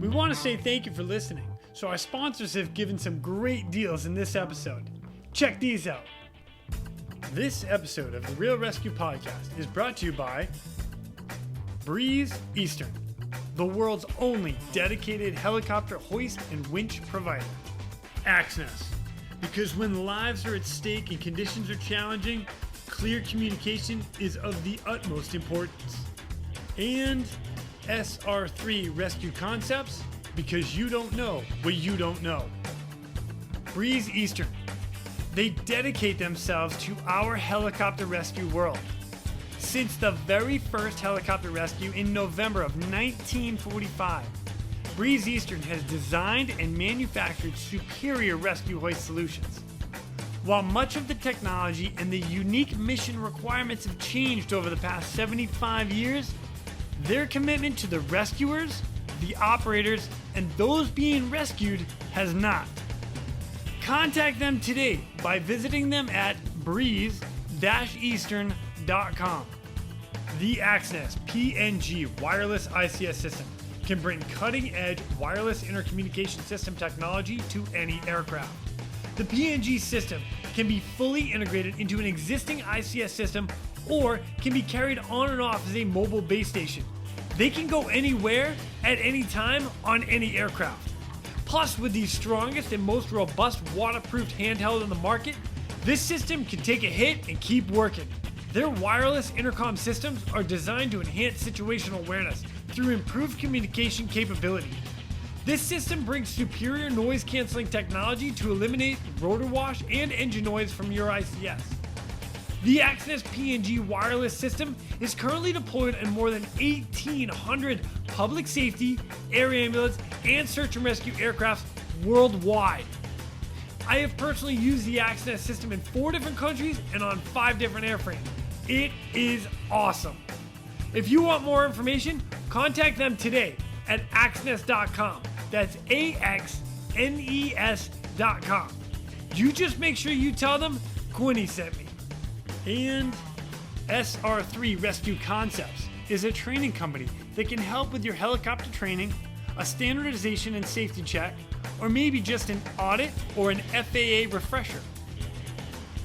We want to say thank you for listening. So our sponsors have given some great deals in this episode. Check these out. This episode of the Real ResQ podcast is brought to you by Breeze Eastern, the world's only dedicated helicopter hoist and winch provider. ASTerisk, because when lives are at stake and conditions are challenging, clear communication is of the utmost importance. And SR3 Rescue Concepts, because you don't know what you don't know. Breeze Eastern, they dedicate themselves to our helicopter rescue world. Since the very first helicopter rescue in November of 1945, Breeze Eastern has designed and manufactured superior rescue hoist solutions. While much of the technology and the unique mission requirements have changed over the past 75 years, their commitment to the rescuers, the operators, and those being rescued has not. Contact them today by visiting them at breeze-eastern.com. The ASTerisk PNG wireless ICS system can bring cutting-edge wireless intercommunication system technology to any aircraft. The PNG system can be fully integrated into an existing ICS system or can be carried on and off as a mobile base station. They can go anywhere at any time on any aircraft. Plus, with the strongest and most robust waterproofed handheld in the market, this system can take a hit and keep working. Their wireless intercom systems are designed to enhance situational awareness through improved communication capability. This system brings superior noise canceling technology to eliminate rotor wash and engine noise from your ICS. The ASTerisk PNG wireless system is currently deployed in more than 1,800 public safety, air ambulance, and search and rescue aircrafts worldwide. I have personally used the ASTerisk system in 4 different countries and on 5 different airframes. It is awesome. If you want more information, contact them today at ASTerisk.com. That's AXNES.com. You just make sure you tell them Quinny sent me. And SR3 ResQ Concepts is a training company that can help with your helicopter training, a standardization and safety check, or maybe just an audit or an FAA refresher.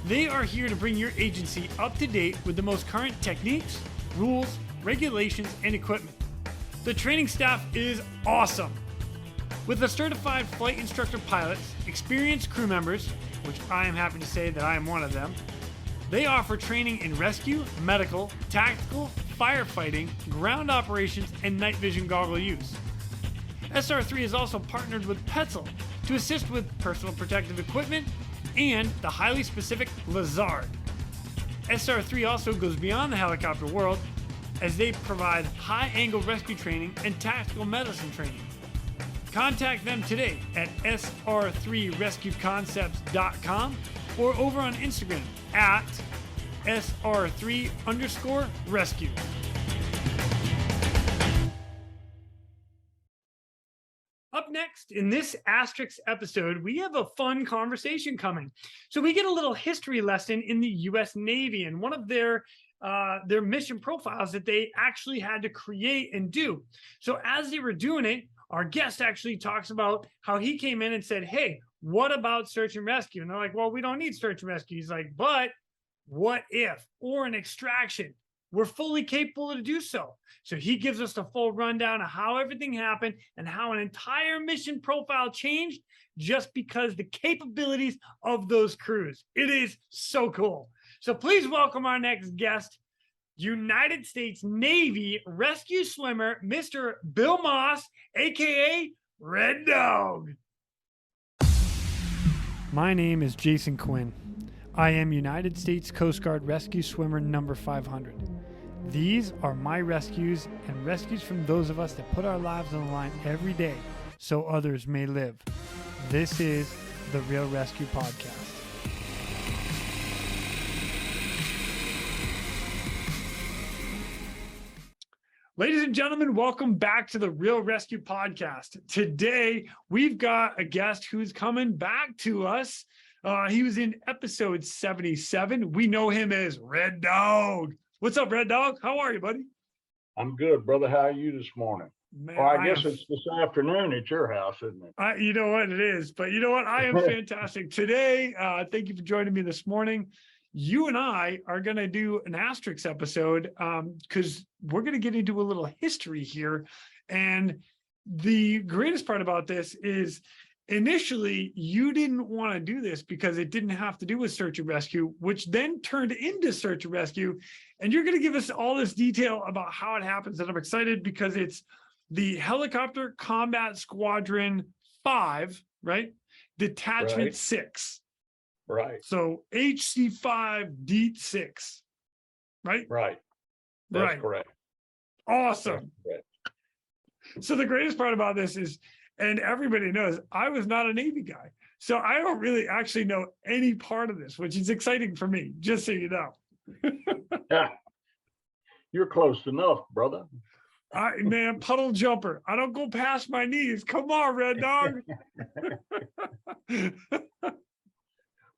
They are here to bring your agency up to date with the most current techniques, rules, regulations, and equipment. The training staff is awesome. With a certified flight instructor pilots, experienced crew members, which I am happy to say that I am one of them, they offer training in rescue, medical, tactical, firefighting, ground operations, and night vision goggle use. SR3 is also partnered with Petzl to assist with personal protective equipment and the highly specific Lazard. SR3 also goes beyond the helicopter world as they provide high-angle rescue training and tactical medicine training. Contact them today at sr3rescueconcepts.com or over on Instagram at SR3_rescue. Up next in this ASTerisk episode, we have a fun conversation coming. So we get a little history lesson in the U.S. Navy and one of their mission profiles that they actually had to create and do. So as they were doing it, our guest actually talks about how he came in and said, hey, what about search and rescue? And they're like, well, we don't need search and rescue. He's like, but what if? Or an extraction. We're fully capable to do so. So he gives us the full rundown of how everything happened and how an entire mission profile changed just because the capabilities of those crews. It is so cool. So please welcome our next guest, United States Navy rescue swimmer, Mr. Bill Moss, aka Red Dogg. My name is Jason Quinn. I am United States Coast Guard rescue swimmer number 500. These are my rescues and rescues from those of us that put our lives on the line every day so others may live. This is the Real ResQ podcast. Ladies and gentlemen, welcome back to the Real ResQ podcast. Today, we've got a guest who's coming back to us. He was in episode 77. We know him as Red Dogg. What's up, Red Dogg? How are you, buddy? I'm good, brother. How are you this morning? Man, Or I guess it's this afternoon at your house, isn't it? you know what it is, but you know what? I am fantastic today. Thank you for joining me this morning. You and I are going to do an Asterix episode because we're going to get into a little history here. And the greatest part about this is initially you didn't want to do this because it didn't have to do with search and rescue, which then turned into search and rescue. And you're going to give us all this detail about how it happens. And I'm excited because it's the Helicopter Combat Squadron 5, right? Detachment 6. Right. So HC5 Det 6, right? Right. That's correct. Awesome. That's correct. So the greatest part about this is, and everybody knows, I was not a Navy guy. So I don't really actually know any part of this, which is exciting for me, just so you know. Yeah. You're close enough, brother. Man, puddle jumper. I don't go past my knees. Come on, Red Dogg.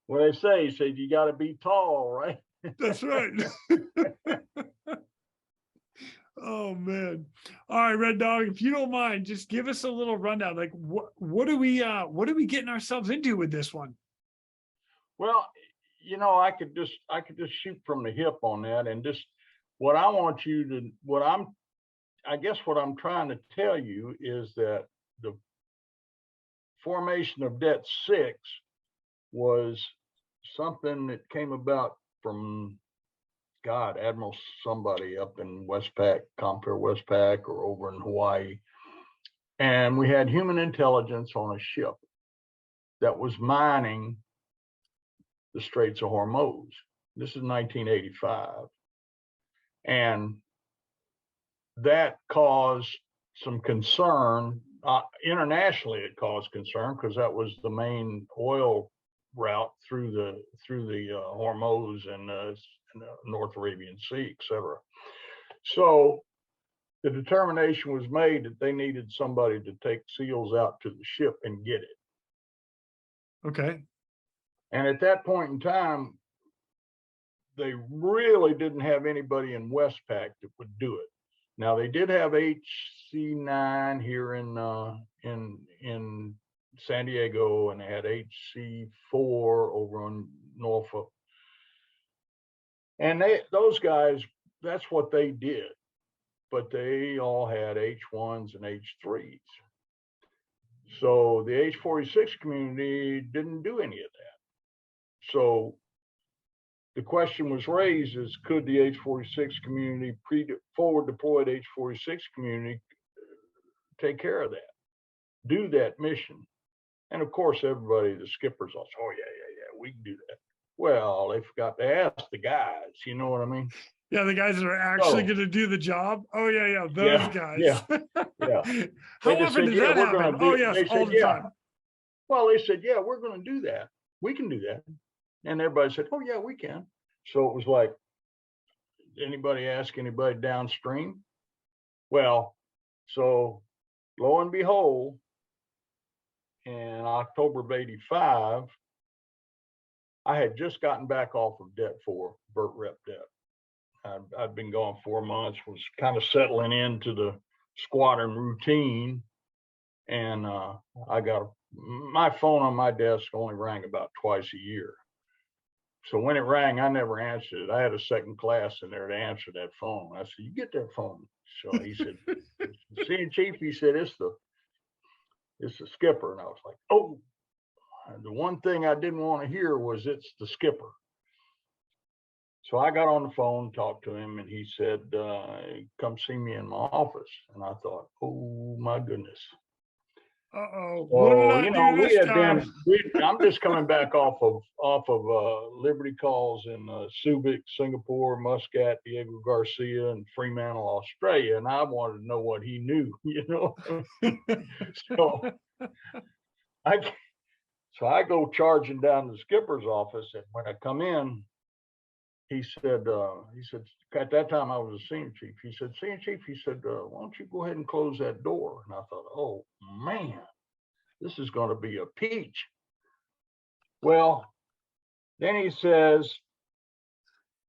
What they say, you got to be tall, right? That's right. Oh man. All right, Red Dogg, if you don't mind, just give us a little rundown. Like what are we getting ourselves into with this one? Well, you know, I could just shoot from the hip on that, and just what I want you to, what I'm trying to tell you is that the formation of Det 6 was something that came about from Admiral somebody up in Westpac, Compare Westpac, or over in Hawaii. And we had human intelligence on a ship that was mining the Straits of Hormuz. This is 1985. And that caused some concern. Internationally, it caused concern because that was the main oil route through the Hormuz and the North Arabian Sea, etc. So the determination was made that they needed somebody to take SEALs out to the ship and get it. Okay. And at that point in time, they really didn't have anybody in Westpac that would do it. Now they did have HC9 here in San Diego, and they had HC4 over on Norfolk. And those guys, that's what they did. But they all had H1s and H3s. So the H46 community didn't do any of that. So the question was raised is, could the H46 community, forward deployed H46 community, take care of that, do that mission? And of course, everybody, the skippers, all, oh yeah, we can do that. Well, they forgot to ask the guys, you know what I mean? Yeah, the guys that are actually going to do the job. Oh yeah, those guys. Yeah. How often does that happen? Oh yes, all the time. Well, they said, yeah, we're going to do that. We can do that. And everybody said, oh yeah, we can. So it was like, anybody ask anybody downstream? Well, so lo and behold, in October of '85, I had just gotten back off of Det 4, Vert Rep Det. I'd been gone 4 months, was kind of settling into the squadron routine. And I got my phone on my desk only rang about twice a year. So when it rang, I never answered it. I had a second class in there to answer that phone. I said, you get that phone. So he said, seeing chief, he said, it's the skipper. And I was like, oh, the one thing I didn't want to hear was it's the skipper. So I got on the phone, talked to him, and he said, come see me in my office. And I thought, oh my goodness. Uh-oh. So, you know, we had been, I'm just coming back off of Liberty calls in Subic, Singapore, Muscat, Diego Garcia, and Fremantle, Australia. And I wanted to know what he knew, you know. So I go charging down to the skipper's office, and when I come in, he said, at that time I was a senior chief. He said, senior chief, he said, why don't you go ahead and close that door? And I thought, oh man, this is going to be a peach. Well, then he says,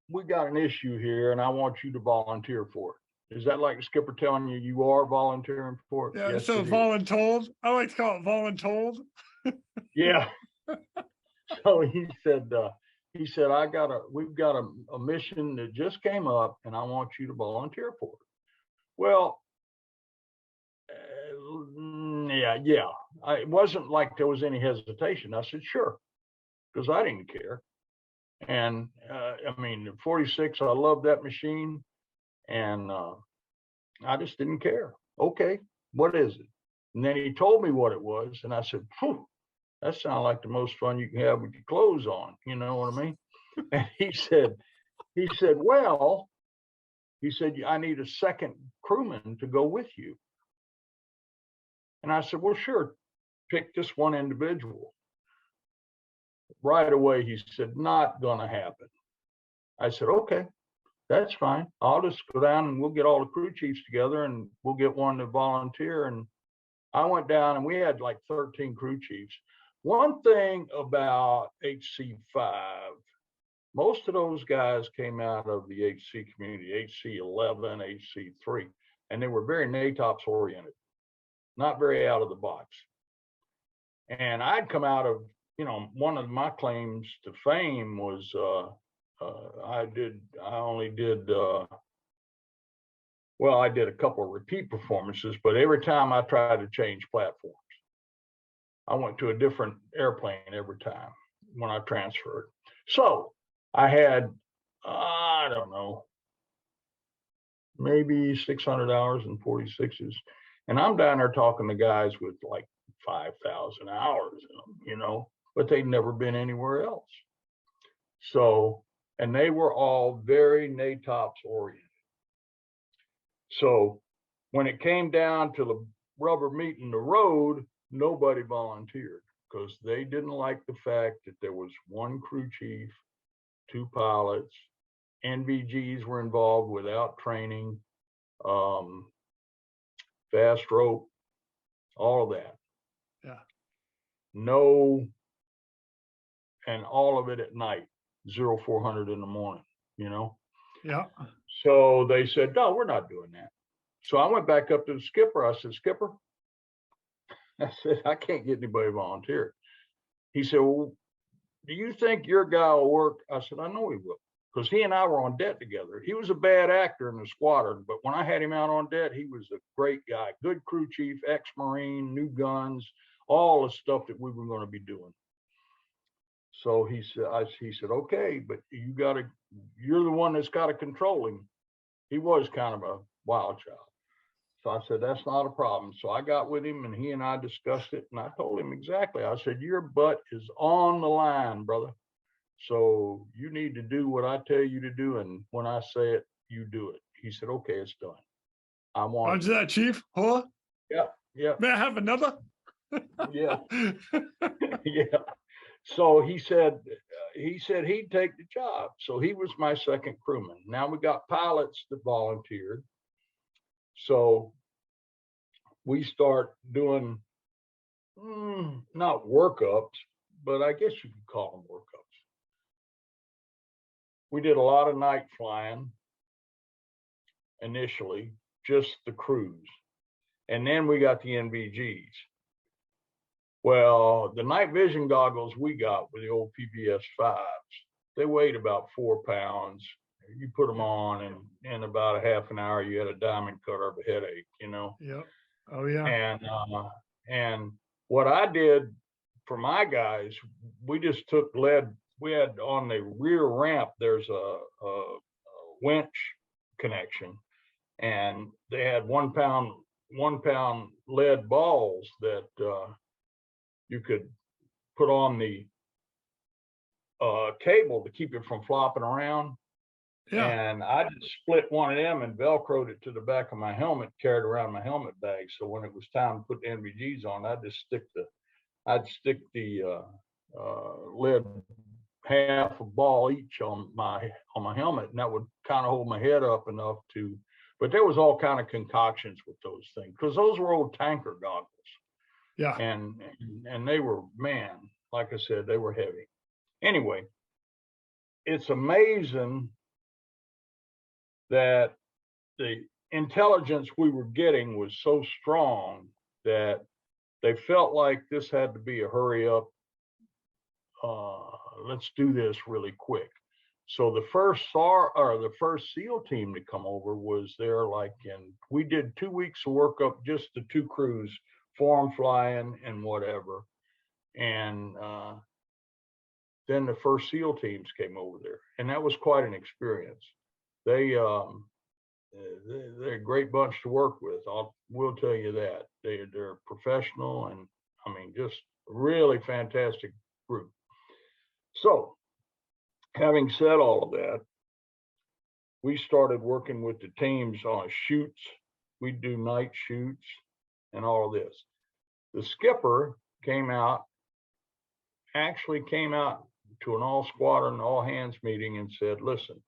we got an issue here and I want you to volunteer for it. Is that like the skipper telling you you are volunteering for it? Yeah. Yes, So it is. voluntold. I like to call it voluntold. Yeah. So he said, we've got a mission that just came up and I want you to volunteer for it. Well, yeah. It wasn't like there was any hesitation. I said, sure, because I didn't care. And I mean, 46, I love that machine. And I just didn't care. Okay, what is it? And then he told me what it was. And I said, phew, that sounds like the most fun you can have with your clothes on. You know what I mean? And he said, well, he said, I need a second crewman to go with you. And I said, well, sure, pick just one individual. Right away, he said, not gonna happen. I said, okay, that's fine. I'll just go down and we'll get all the crew chiefs together and we'll get one to volunteer. And I went down and we had like 13 crew chiefs. One thing about HC5, most of those guys came out of the HC community, HC11, HC3, and they were very NATOPS oriented, not very out of the box. And I'd come out of, one of my claims to fame was I did a couple of repeat performances, but every time I tried to change platforms, I went to a different airplane every time when I transferred. So I had, I don't know, maybe 600 hours in 46s. And I'm down there talking to guys with like 5,000 hours in them, but they'd never been anywhere else. So, and they were all very NATOPS oriented. So when it came down to the rubber meeting the road, nobody volunteered because they didn't like the fact that there was one crew chief, 2 pilots, NVGs were involved without training, fast rope, all of that. Yeah. No, and all of it at night, 0400 in the morning, Yeah. So they said, no, we're not doing that. So I went back up to the skipper. I said, Skipper, I said, I can't get anybody to volunteer. He said, well, do you think your guy will work? I said, I know he will, because he and I were on Det together. He was a bad actor in the squadron, but when I had him out on Det, he was a great guy, good crew chief, ex-Marine, new guns, all the stuff that we were going to be doing. So he said, okay, but you're the one that's got to control him. He was kind of a wild child. So I said, that's not a problem. So I got with him and he and I discussed it. And I told him exactly. I said, your butt is on the line, brother. So you need to do what I tell you to do. And when I say it, you do it. He said, okay, it's done. I want Roger that, Chief. Huh? Yeah. Yeah. May I have another? Yeah. Yeah. So he said he'd take the job. So he was my second crewman. Now we got pilots that volunteered. So we start doing not workups, but I guess you could call them workups. We did a lot of night flying initially, just the crews. And then we got the NVGs. Well, the night vision goggles we got were the old PBS 5s. They weighed about 4 pounds. You put them on, and in about a half an hour, you had a diamond cutter of a headache, Yep. Oh, yeah. And what I did for my guys, we just took lead. We had on the rear ramp, there's a winch connection, and they had 1 pound lead balls that you could put on the cable to keep it from flopping around. Yeah. And I just split one of them and Velcroed it to the back of my helmet, carried around my helmet bag. So when it was time to put the NVGs on, I'd stick the lead half a ball each on my helmet, and that would kind of hold my head up enough to. But there was all kind of concoctions with those things because those were old tanker goggles. Yeah. And they were, man, like I said, they were heavy. Anyway, it's amazing that the intelligence we were getting was so strong that they felt like this had to be a hurry up. Let's do this really quick. So the first SEAL team to come over was there we did 2 weeks of work up, just the 2 crews, form flying and whatever. And then the first SEAL teams came over there, and that was quite an experience. They're a great bunch to work with. Will tell you that. They're professional, and I mean, just really fantastic group. So, having said all of that, we started working with the teams on shoots. We'd do night shoots and all of this. The skipper actually came out to an all squadron, all hands meeting and said, listen,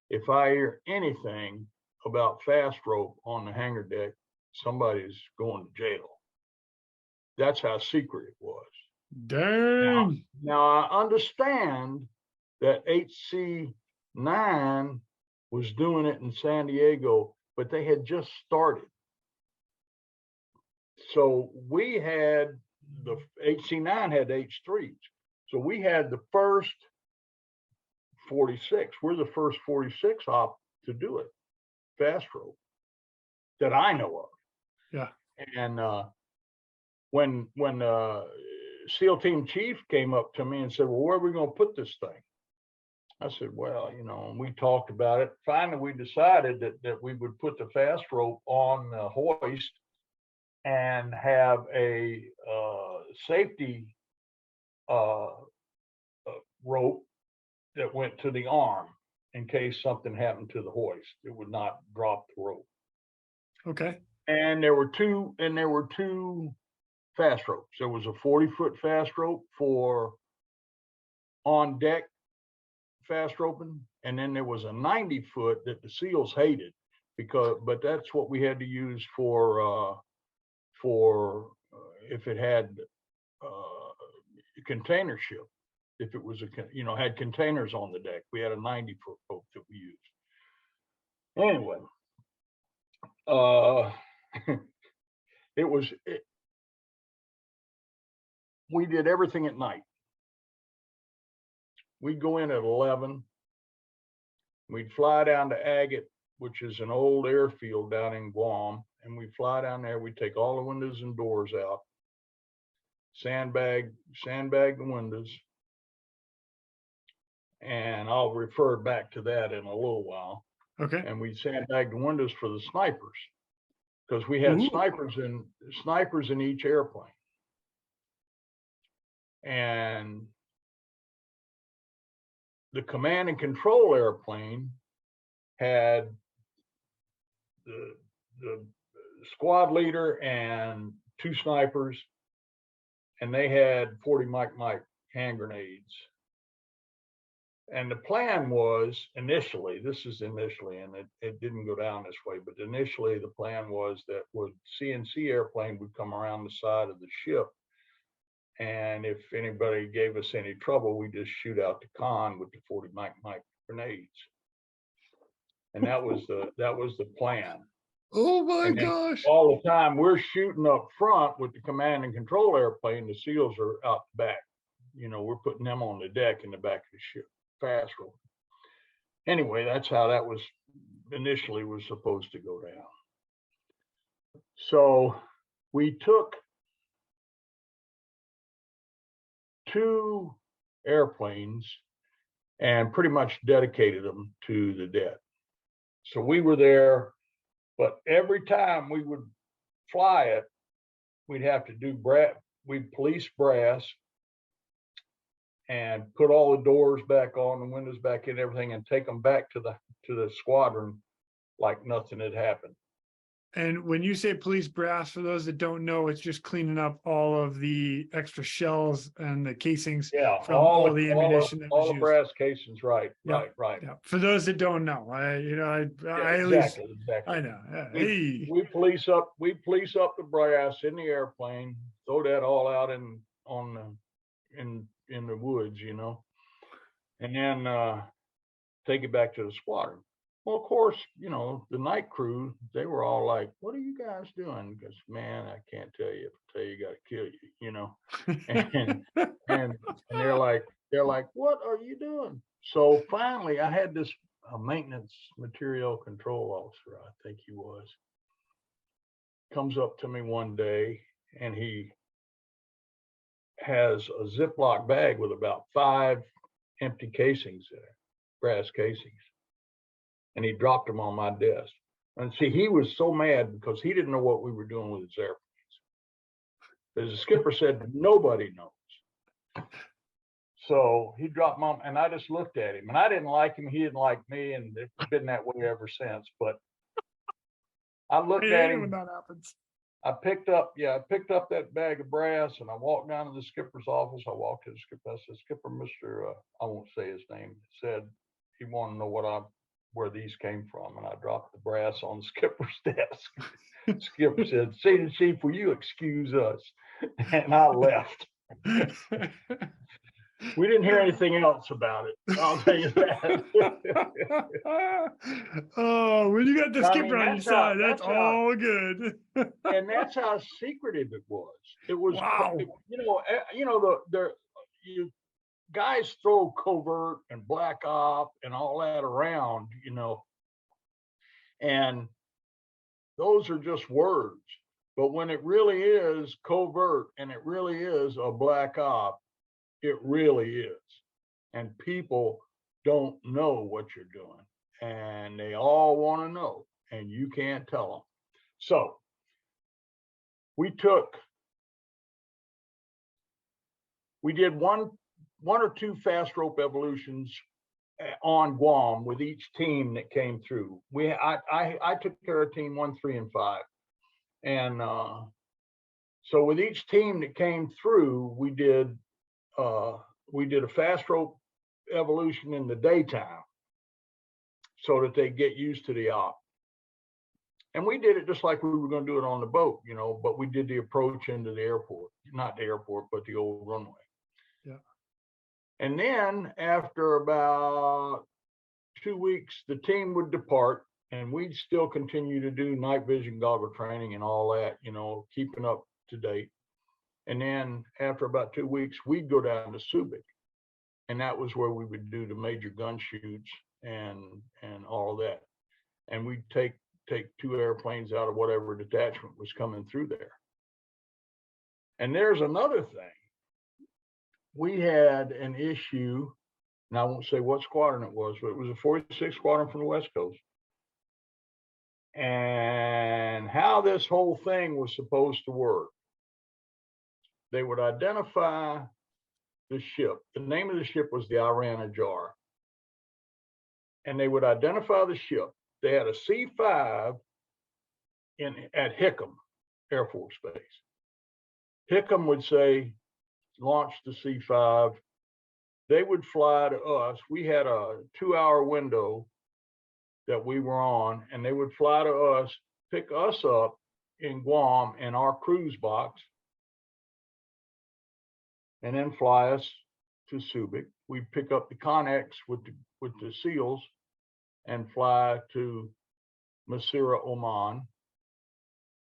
if I hear anything about fast rope on the hangar deck, somebody's going to jail. That's how secret it was. Dang. Now I understand that HC5 was doing it in San Diego, but they had just started. So we had the HC5 had H3s. So we had the first 46. We're the first 46 op to do it, fast rope, that I know of. Yeah. And when SEAL Team Chief came up to me and said, well, where are we going to put this thing? I said, well, you know, and we talked about it. Finally, we decided that we would put the fast rope on the hoist and have a safety rope that went to the arm in case something happened to the hoist. It would not drop the rope. Okay. And there were two fast ropes. There was a 40-foot fast rope for on deck fast roping, and then there was a 90-foot that the SEALs hated but that's what we had to use for if it had a container ship. If it was had containers on the deck, we had a 90-foot boat that we used. Anyway, we did everything at night. We'd go in at 11. We'd fly down to Agate, which is an old airfield down in Guam, and we'd fly down there. We'd take all the windows and doors out, sandbag the windows, and I'll refer back to that in a little while. Okay. And we'd sandbag the windows for the snipers, because we had snipers in each airplane. And the command and control airplane had the squad leader and 2 snipers, and they had 40 Mike hand grenades. And the plan was initially, and it didn't go down this way, but initially the plan was that CNC airplane would come around the side of the ship, and if anybody gave us any trouble, we just shoot out the con with the 40 Mike grenades. And that was the plan. Oh my gosh. All the time we're shooting up front with the command and control airplane, the SEALs are out the back. We're putting them on the deck in the back of the ship, fast roll. Anyway, that's how that was initially was supposed to go down. So we took 2 airplanes and pretty much dedicated them to the Det. So we were there, but every time we would fly it, we'd have to do we'd police brass and put all the doors back on, the windows back in, everything, and take them back to the squadron like nothing had happened. And when you say police brass, for those that don't know, it's just cleaning up all of the extra shells and the casings from all the ammunition that was used. All the brass casings, right. Yeah. For those that don't know, I know. We police up the brass in the airplane, throw that all out in the woods, and then take it back to the squadron. Well, of course, you know, the night crew, they were all like, "What are you guys doing?" Because, man, I can't tell you. If I tell you, got to kill you, you know. And and they're like, "What are you doing?" So finally, I had this maintenance material control officer, I think he was, comes up to me one day, and he has a Ziploc bag with about 5 empty casings in it, brass casings, and he dropped them on my desk. And see, he was so mad because he didn't know what we were doing with his airplanes. As the skipper said, nobody knows. So he dropped them, and I just looked at him, and I didn't like him. He didn't like me, and it's been that way ever since. But I looked at him. When that happens. I picked up that bag of brass, and I walked down to the skipper's office. I walked to the skipper. I said, "Skipper, Mr. I won't say his name," said he wanted to know where these came from, and I dropped the brass on the skipper's desk. Skipper said, "See, Chief, will you excuse us?" And I left. We didn't hear anything else about it, I'll tell you that. Oh, when you got the skipper on your side, that's all good. And that's how secretive it was. It was, wow. You know, you guys throw covert and black op and all that around, you know, and those are just words. But when it really is covert and it really is a black op, it really is. And people don't know what you're doing, and they all want to know, and you can't tell them. So we did one or two fast rope evolutions on Guam with each team that came through. I took care of team 1, 3, and 5, and so with each team that came through, we did a fast rope evolution in the daytime so that they get used to the op. And we did it just like we were going to do it on the boat, you know, but we did the approach into the airport, not the airport, but the old runway. Yeah. And then after about 2 weeks, the team would depart, and we'd still continue to do night vision goggle training and all that, you know, keeping up to date. And then after about 2 weeks, we'd go down to Subic, and that was where we would do the major gun shoots and all of that. And we'd take 2 airplanes out of whatever detachment was coming through there. And there's another thing. We had an issue, and I won't say what squadron it was, but it was a 46 squadron from the West Coast. And how this whole thing was supposed to work, they would identify the ship. The name of the ship was the Iran Ajar. And they would identify the ship. They had a C5 at Hickam Air Force Base. Hickam would say, launch the C5. They would fly to us. We had a 2-hour window that we were on, and they would fly to us, pick us up in Guam in our cruise box, and then fly us to Subic. We'd pick up the Connex with the SEALs and fly to Masira, Oman.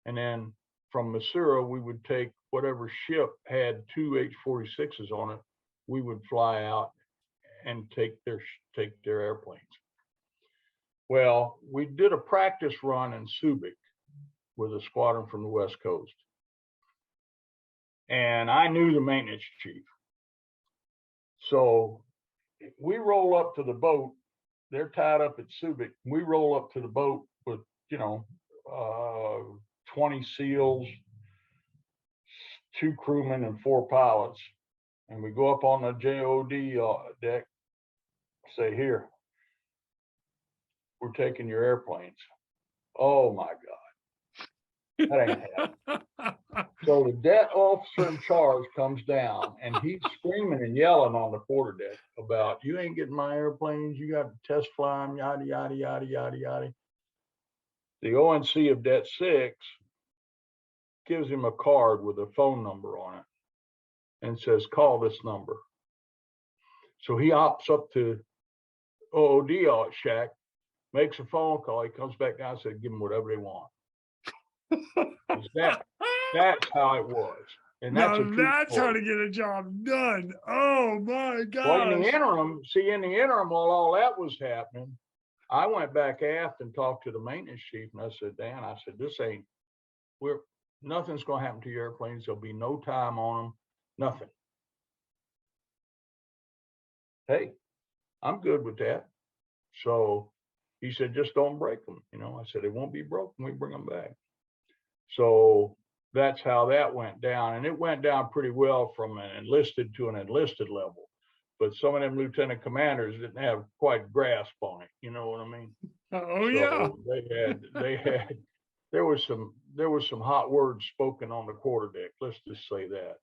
And then from Masira, we would take whatever ship had 2 H-46s on it. We would fly out and take their airplanes. Well, we did a practice run in Subic with a squadron from the West Coast. And I knew the maintenance chief. So we roll up to the boat. They're tied up at Subic. We roll up to the boat with, 20 SEALs, 2 crewmen, and 4 pilots. And we go up on the JOD deck, say, "Here, we're taking your airplanes." Oh my God, that ain't happening. So the deck officer in charge comes down, and he's screaming and yelling on the quarterdeck about, "You ain't getting my airplanes. You got to test fly them, yada, yada, yada, yada, yada." The ONC of Det 6 gives him a card with a phone number on it and says, "Call this number." So he hops up to OOD shack makes a phone call. He comes back down and said, give them whatever they want. That's how it was. And that's Now a true that's story. how to get a job done. Oh my Well, in the gosh. interim, while all that was happening, I went back aft and talked to the maintenance chief, and I said, Dan, I said, nothing's going to happen to your airplanes. There'll be no time on them, nothing. Hey, I'm good with that. So he said, just don't break them. I said, they won't be broken. We bring them back. So that's how that went down. And it went down pretty well from an enlisted to an enlisted level. But some of them lieutenant commanders didn't have quite grasp on it. You know what I mean? Oh yeah. There was some hot words spoken on the quarterdeck. Let's just say that.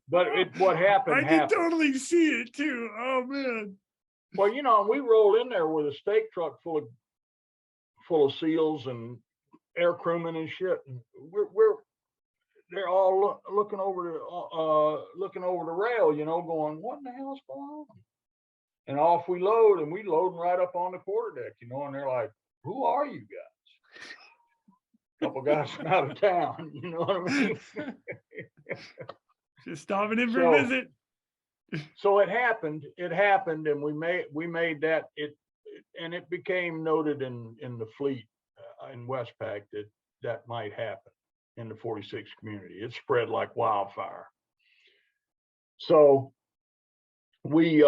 But what happened? I can totally see it too. Oh man. Well, we rolled in there with a stake truck full of SEALs and air crewmen and shit. And they're all looking over the rail, going, what in the hell's going on? And off we load, and we loading right up on the quarterdeck, and they're like, who are you guys? A couple guys from out of town, you know what I mean? Just stopping in for a visit. So it happened, and we made that and it became noted in the fleet in Westpac that might happen in the 46 community. It spread like wildfire. So we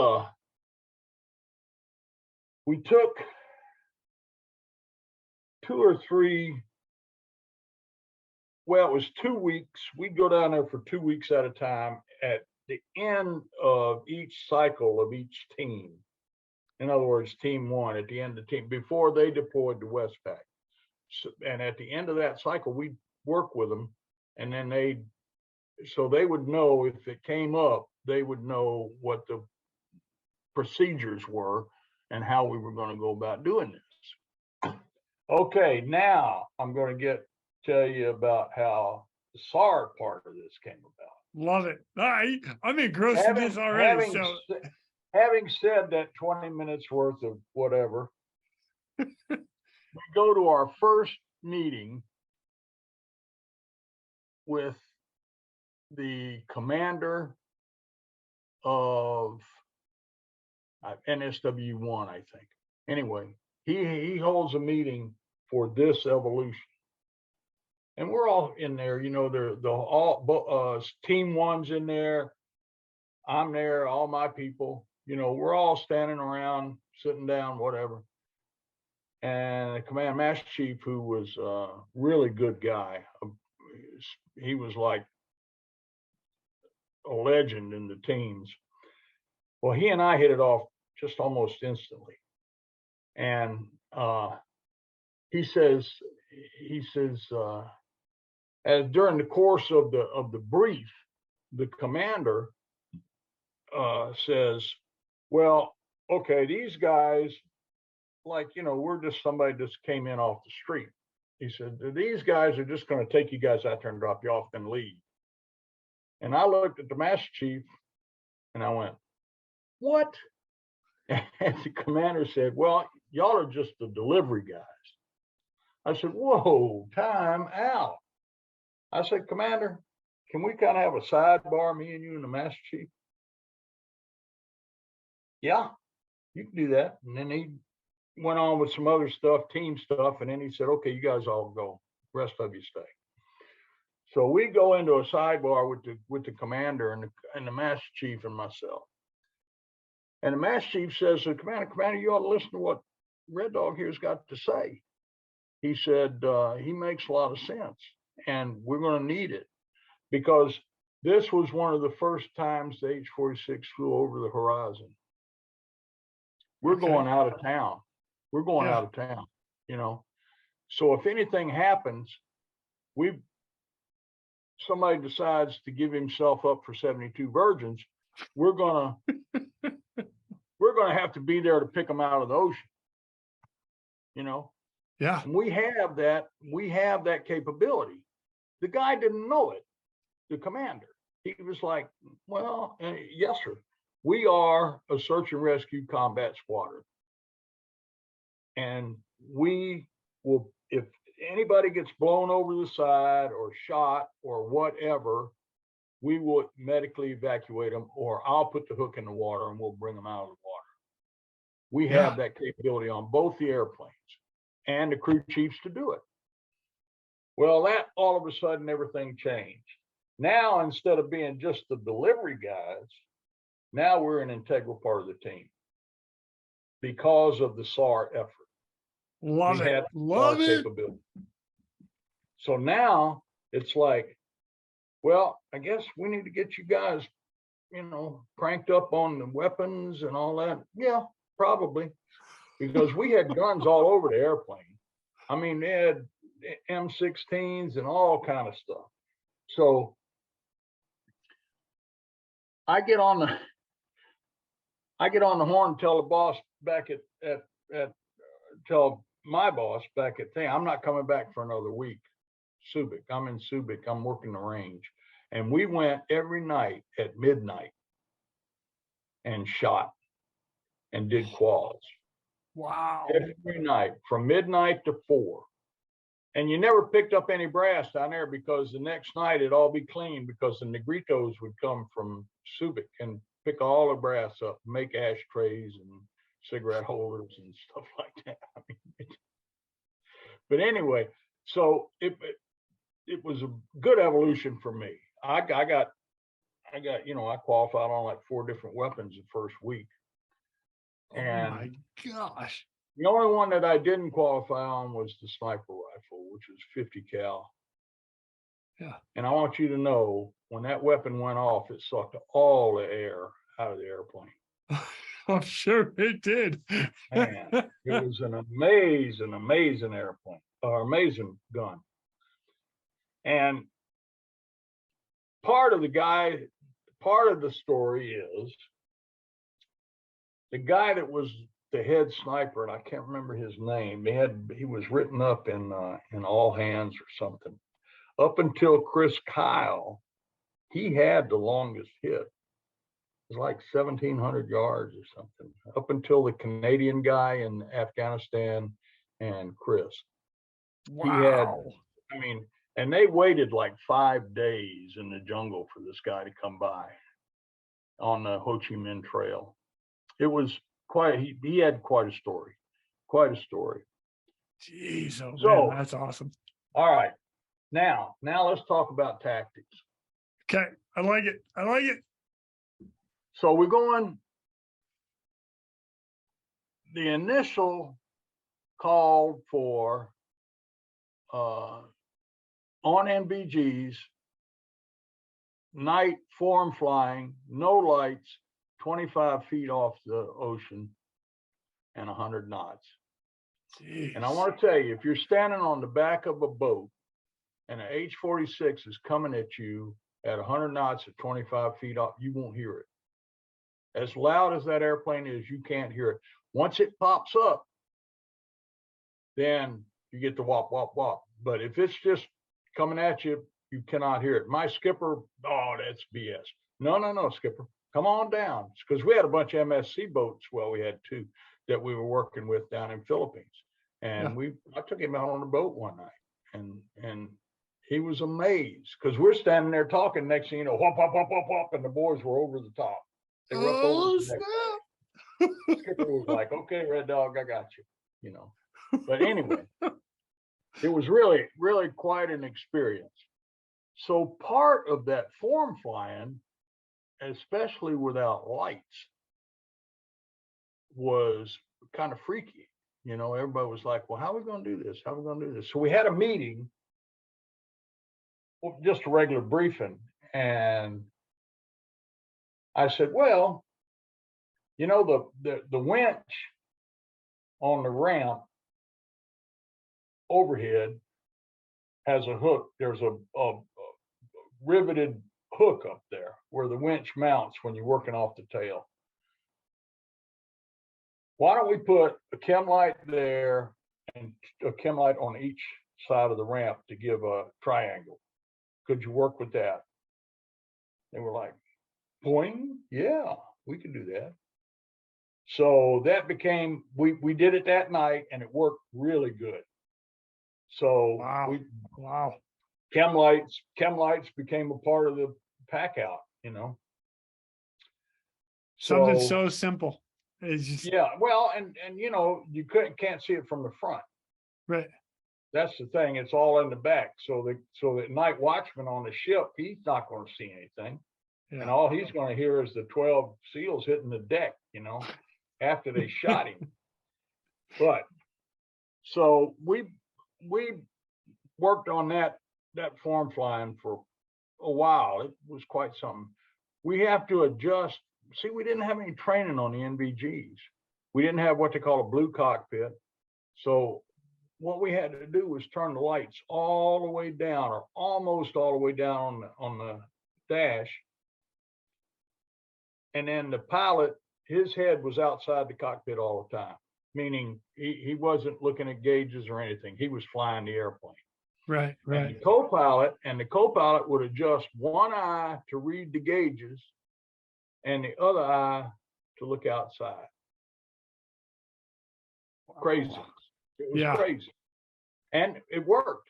took 2 or 3. Well, it was 2 weeks. We'd go down there for 2 weeks at a time at the end of each cycle of each team. In other words, team 1 at the end of the team before they deployed to Westpac. So, and at the end of that cycle, we'd work with them, and then they would know if it came up, they would know what the procedures were and how we were going to go about doing this. Okay, now I'm going to tell you about how the SAR part of this came about. Love it. I'm engrossed in this already. Having said that 20 minutes worth of whatever, we go to our first meeting with the commander of NSW-1, I think. Anyway, he holds a meeting for this evolution. And we're all in there, team 1's in there. I'm there, all my people, we're all standing around, sitting down, whatever. And the command master chief, who was a really good guy, he was like a legend in the teams. Well, he and I hit it off just almost instantly. And he says, as during the course of the brief, the commander says, well, okay, these guys, we're just somebody just came in off the street. He said, these guys are just going to take you guys out there and drop you off and leave. And I looked at the master chief and I went, what? And the commander said, well, y'all are just the delivery guys. I said, whoa, time out. I said, Commander, can we kind of have a sidebar, me and you and the master chief? Yeah, you can do that. And then he went on with some other stuff, team stuff. And then he said, okay, you guys all go. Rest of you stay. So we go into a sidebar with the commander and the master chief and myself. And the master chief says to the commander, you ought to listen to what Red Dogg here's got to say. He said, he makes a lot of sense. And we're going to need it because this was one of the first times the H-46 flew over the horizon. We're going out of town. We're going out of town, So if anything happens, somebody decides to give himself up for 72 virgins, we're going to have to be there to pick them out of the ocean, Yeah. And we have that capability. The guy didn't know it, the commander. He was like, well, yes, sir. We are a search and rescue combat squadron. and we will, if anybody gets blown over the side or shot or whatever, we will medically evacuate them, or I'll put the hook in the water and we'll bring them out of the water. We have that capability on both the airplanes and the crew chiefs to do it. Well, that all of a sudden everything changed. Now, instead of being just the delivery guys, now we're an integral part of the team because of the SAR effort. Love it. Love it. Capability. So now it's like, well, I guess we need to get you guys, you know, cranked up on the weapons and all that. Yeah, probably, because we had guns all over the airplane. I mean, they had M16s and all kind of stuff. So I get on the horn and tell the boss back tell my boss back at thing, I'm not coming back for another week. Subic, I'm in Subic, I'm working the range. And we went every night at midnight and shot and did quals. Wow. Every night from midnight to 4. And you never picked up any brass down there because the next night it'd all be clean, because the Negritos would come from Subic and pick all the brass up, make ashtrays and cigarette holders and stuff like that. I mean, but anyway, so it was a good evolution for me. I got, you know, I qualified on like 4 different weapons the first week. And oh my gosh. The only one that I didn't qualify on was the sniper rifle, which was 50 cal. Yeah. And I want you to know, when that weapon went off, it sucked all the air out of the airplane. I'm sure it did. Man, it was an amazing airplane, or amazing gun. And part of the story is the guy that was the head sniper, and I can't remember his name. He was written up in All Hands or something. Up until Chris Kyle, he had the longest hit. It was like 1,700 yards or something. Up until the Canadian guy in Afghanistan and Chris. Wow. He had, I mean, and they waited like 5 days in the jungle for this guy to come by on the Ho Chi Minh Trail. It was quite, he had quite a story. Jeez, oh so, man, that's awesome. All right. Now let's talk about tactics. Okay, I like it. So we're going, the initial call for on NBGs, night form flying, no lights, 25 feet off the ocean and 100 knots. Jeez. And I want to tell you, if you're standing on the back of a boat and an H-46 is coming at you at 100 knots at 25 feet off, you won't hear it. As loud as that airplane is, you can't hear it. Once it pops up, then you get the whop, whop, whop. But if it's just coming at you, you cannot hear it. My skipper, oh, that's BS. No, skipper, come on down. Because we had a bunch of MSC boats. Well, we had 2 that we were working with down in Philippines. And I took him out on the boat one night, and he was amazed, because we're standing there talking. Next thing you know, whop, whop, whop, whop, whop, and the boys were over the top. They were up over the neck. Skipper was like, okay, Red Dogg, I got you, you know. But anyway, it was really, really quite an experience. So part of that form flying, especially without lights, was kind of freaky. You know, everybody was like, well, how are we going to do this? How are we going to do this? So we had a meeting, just a regular briefing. And I said, well, you know, the winch on the ramp overhead has a hook. There's a riveted hook up there where the winch mounts when you're working off the tail. Why don't we put a chem light there and a chem light on each side of the ramp to give a triangle? Could you work with that? They were like, boing, yeah, we can do that. So that became, we did it that night, and it worked really good. So Wow. chem lights became a part of the pack out, you know. Something so simple. It's just, yeah, well, and you know, you can't see it from the front. right. That's the thing. It's all in the back. So the night watchman on the ship, he's not going to see anything. Yeah. And all he's going to hear is the 12 SEALs hitting the deck, you know, after they shot him. But so we worked on that form flying for a while. It was quite something. We have to adjust. See, we didn't have any training on the NVGs. We didn't have what they call a blue cockpit. So what we had to do was turn the lights all the way down, or almost all the way down on the dash. And then the pilot, his head was outside the cockpit all the time, meaning he wasn't looking at gauges or anything. He was flying the airplane. Right. And the co-pilot would adjust one eye to read the gauges and the other eye to look outside. Crazy. It was crazy. And it worked.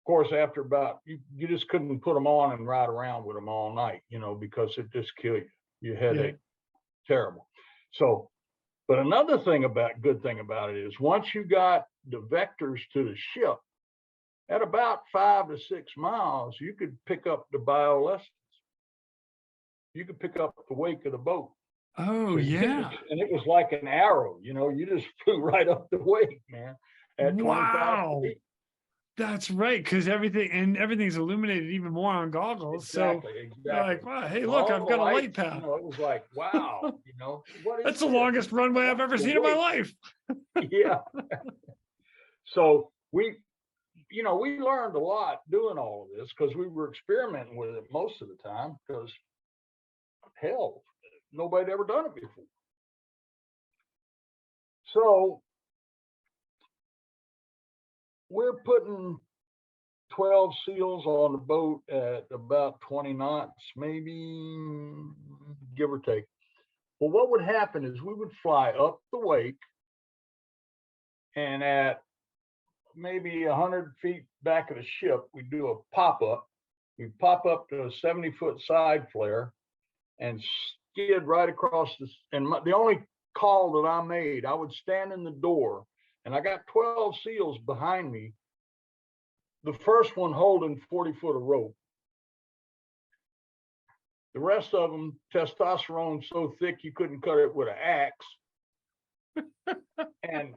Of course, after about, you just couldn't put them on and ride around with them all night, you know, because it just kill you. Your headache, terrible. So, but another good thing about it is once you got the vectors to the ship, at about 5 to 6 miles, you could pick up the bioluminescence. You could pick up the wake of the boat. Oh, yeah. And it was like an arrow, you know, you just flew right up the wake, man. At 25 feet. That's right, because everything's illuminated even more on goggles. Exactly. Like, wow, hey, look, I've got a light path. You know, it was like, wow, you know, that's the longest runway I've ever seen in my life. Yeah. So we learned a lot doing all of this because we were experimenting with it most of the time because hell, nobody had ever done it before. So we're putting 12 SEALs on the boat at about 20 knots, maybe, give or take. Well, what would happen is we would fly up the wake, and at maybe 100 feet back of the ship, we do a pop-up. We pop up to a 70-foot side flare and skid right across the only call that I made, I would stand in the door, and I got 12 SEALs behind me, the first one holding 40 foot of rope. The rest of them, testosterone so thick you couldn't cut it with an axe. And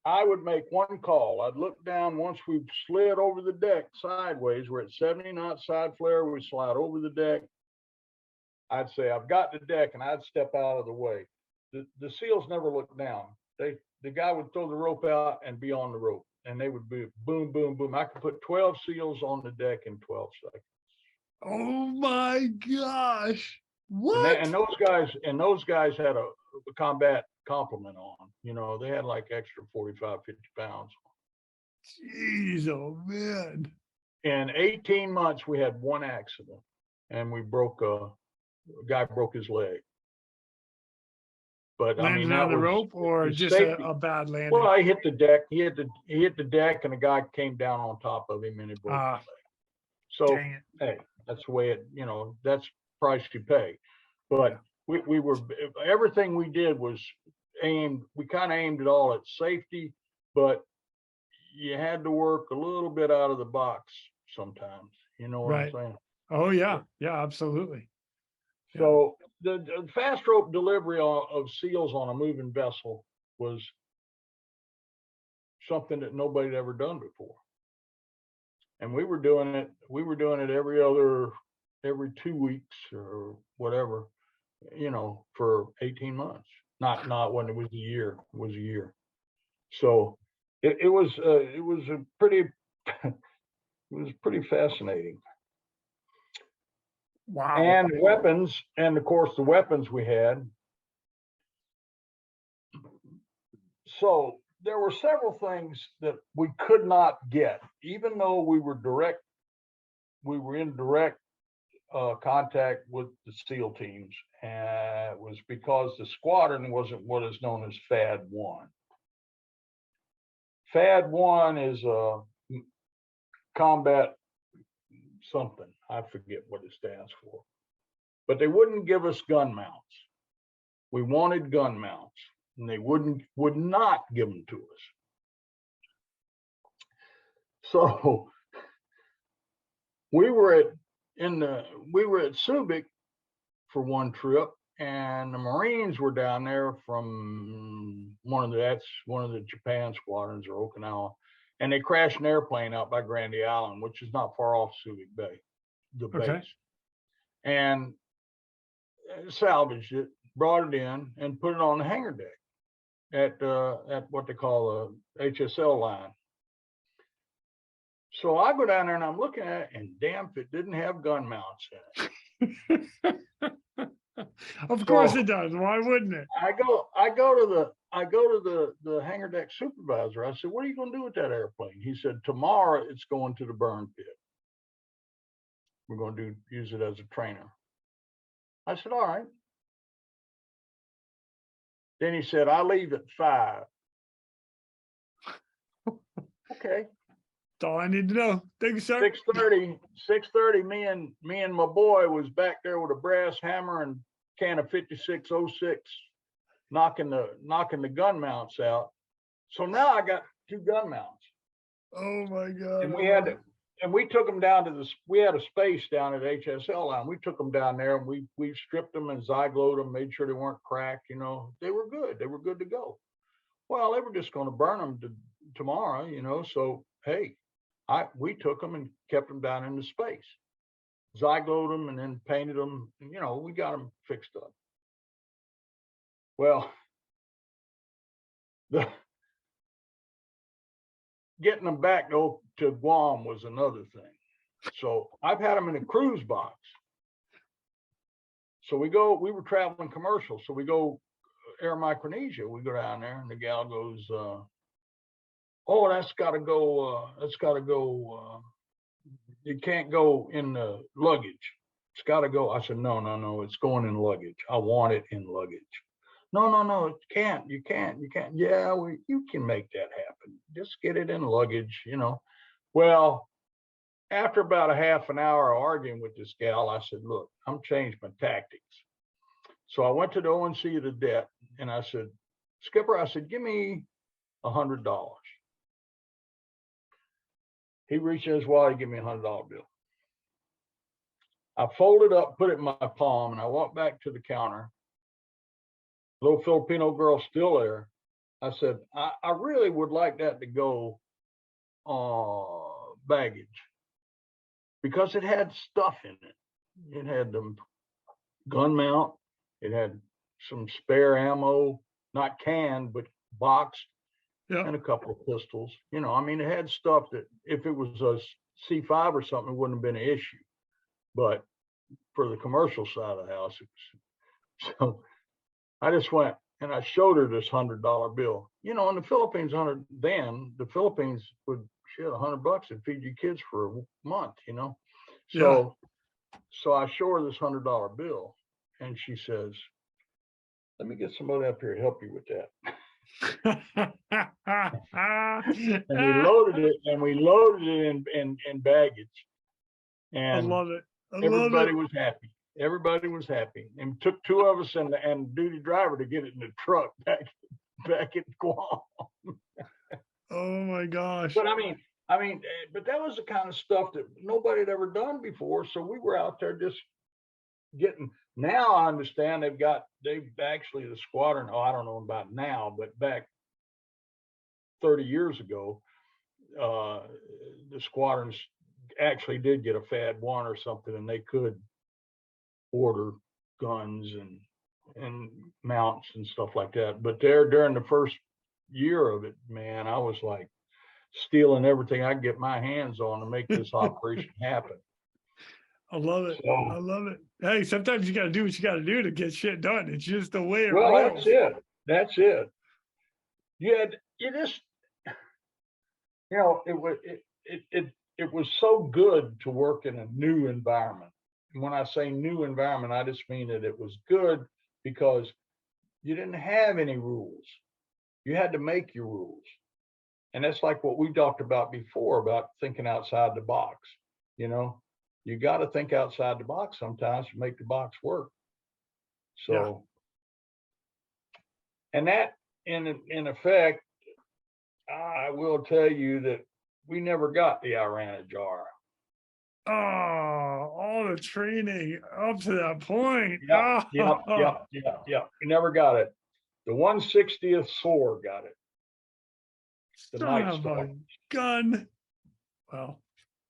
I would make one call. I'd look down once we slid over the deck sideways. We're at 70 knot side flare. We slide over the deck. I'd say, I've got the deck, and I'd step out of the way. The SEALs never looked down. The guy would throw the rope out and be on the rope, and they would be boom, boom, boom. I could put 12 SEALs on the deck in 12 seconds. Oh my gosh. What? And those guys had a combat complement on. You know, they had like extra 45, 50 pounds. Jeez, oh man. In 18 months, we had one accident, and we a guy broke his leg. But landed, I mean, that on the rope, or just a bad landing? Well, I hit the deck. He hit the deck, and a guy came down on top of him, and he broke his leg. So, hey, that's the way it. You know, that's the price you pay. But we were, everything we did was aimed. We kind of aimed it all at safety, but you had to work a little bit out of the box sometimes. You know what I'm saying? Oh yeah, yeah, absolutely. So the fast rope delivery of SEALs on a moving vessel was something that nobody had ever done before. And we were doing it every 2 weeks or whatever, you know, for 18 months. Not when it was a year, it was a year. So it was a pretty, it was pretty fascinating. Wow. And weapons, and of course the weapons we had. So there were several things that we could not get, even though we were in direct contact with the SEAL teams And it was because the squadron wasn't what is known as FAD 1. FAD 1 is a combat something. I forget what it stands for. But they wouldn't give us gun mounts. We wanted gun mounts, and they would not give them to us. So we were at Subic for one trip, and the Marines were down there from one of the Japan squadrons or Okinawa, and they crashed an airplane out by Grandy Island, which is not far off Subic Bay, the base, and salvaged it, brought it in, and put it on the hangar deck at what they call the HSL line. So I go down there and I'm looking at it, and damn if it didn't have gun mounts in it. Of course it does. Why wouldn't it? I go to the hangar deck supervisor. I said, "What are you going to do with that airplane?" He said, "Tomorrow it's going to the burn pit. We're going to use it as a trainer." I said, "All right." Then he said, "I leave at 5. Okay. That's all I need to know. Thank you, sir. 6:30, me and my boy was back there with a brass hammer and can of 5606, knocking the gun mounts out. So now I got 2 gun mounts. Oh my God. And we took them down to we had a space down at HSL line. We took them down there and we stripped them and zyglowed them, made sure they weren't cracked. You know, they were good. They were good to go. Well, they were just going to burn them tomorrow, you know. So, hey, we took them and kept them down in the space, zyglowed them and then painted them. And, you know, we got them fixed up. Well, getting them back to Guam was another thing. So I've had them in a cruise box. So we were traveling commercial. So we go Air Micronesia. We go down there and the gal goes, "Oh, that's got to go. It can't go in the luggage. It's got to go." I said, no, it's going in luggage. I want it in luggage. No, it can't. You can't. Yeah, you can make that happen. Just get it in luggage, you know. Well, after about a half an hour of arguing with this gal, I said, "Look, I'm changed my tactics." So I went to the ONC of the Det and I said, "Skipper," I said, "give me $100. He reached in his wallet, he gave me a $100 bill. I folded up, put it in my palm, and I walked back to the counter. Little Filipino girl still there. I said, I really would like that to go baggage because it had stuff in it. It had the gun mount. It had some spare ammo, not canned, but boxed. Yeah. And a couple of pistols. You know, I mean, it had stuff that if it was a C5 or something, it wouldn't have been an issue. But for the commercial side of the house, it was. So I just went and I showed her this $100 bill. You know, in the Philippines, the Philippines would shit $100 and feed you kids for a month. You know, so I show her this $100 bill, and she says, "Let me get somebody up here to help you with that." and we loaded it in baggage, and I love it. Everybody was happy. Everybody was happy, and it took 2 of us and the duty driver to get it in the truck back at Guam. Oh my gosh! But I mean, but that was the kind of stuff that nobody had ever done before. So we were out there just getting. Now I understand they've actually the squadron. Oh, I don't know about now, but back 30 years ago, the squadrons actually did get a FAD 1 or something, and they could order guns and mounts and stuff like that. But during the first year of it, man, I was like stealing everything I could get my hands on to make this operation happen. I love it. So, I love it. Hey, sometimes you got to do what you got to do to get shit done. It's just the way it rolls. That's it. You just, you know, it was so good to work in a new environment. when I say new environment, I just mean that it was good because you didn't have any rules. You had to make your rules. And that's like what we talked about before about thinking outside the box. You know, you got to think outside the box sometimes to make the box work. So, and that in effect, I will tell you that we never got the Iran jar. Oh, all the training up to that point. Yeah, Oh. yeah. We never got it. The 160th SOAR got it. The Son Night of Star. a gun. Well,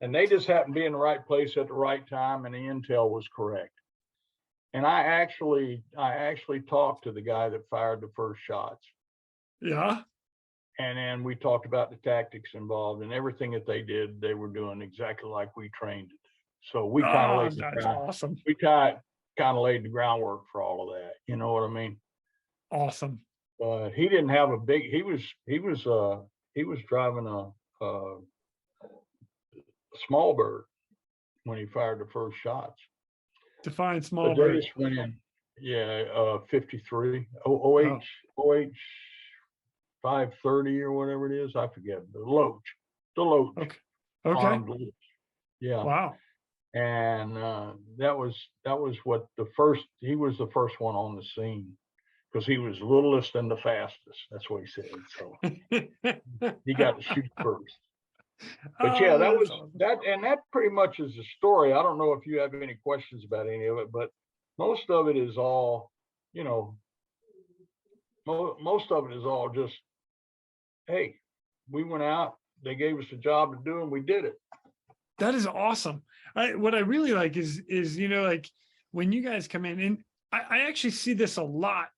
And they just happened to be in the right place at the right time, and the intel was correct. And I actually talked to the guy that fired the first shots. yeah. And then we talked about the tactics involved, and everything that they did, they were doing exactly like we trained to do. So we kind of laid the That's ground. awesome. We kind of laid the groundwork for all of that. You know what I mean? Awesome. But he didn't have a big. He was driving a small bird when he fired the first shots. Define small They bird. just went in. Yeah, 53 OH 530 or whatever it is. I forget the Loach. Okay. Armed Loach. Yeah. Wow. And that was what he was the first one on the scene because he was littlest and the fastest. That's what he said. So he got to shoot first. But yeah, that was awesome. That pretty much is the story. I don't know if you have any questions about any of it, but most of it is all, you know, most of it is all just, hey, we went out, they gave us a job to do, and we did it. That is awesome. What I really like is, you know, like when you guys come in, and I actually see this a lot,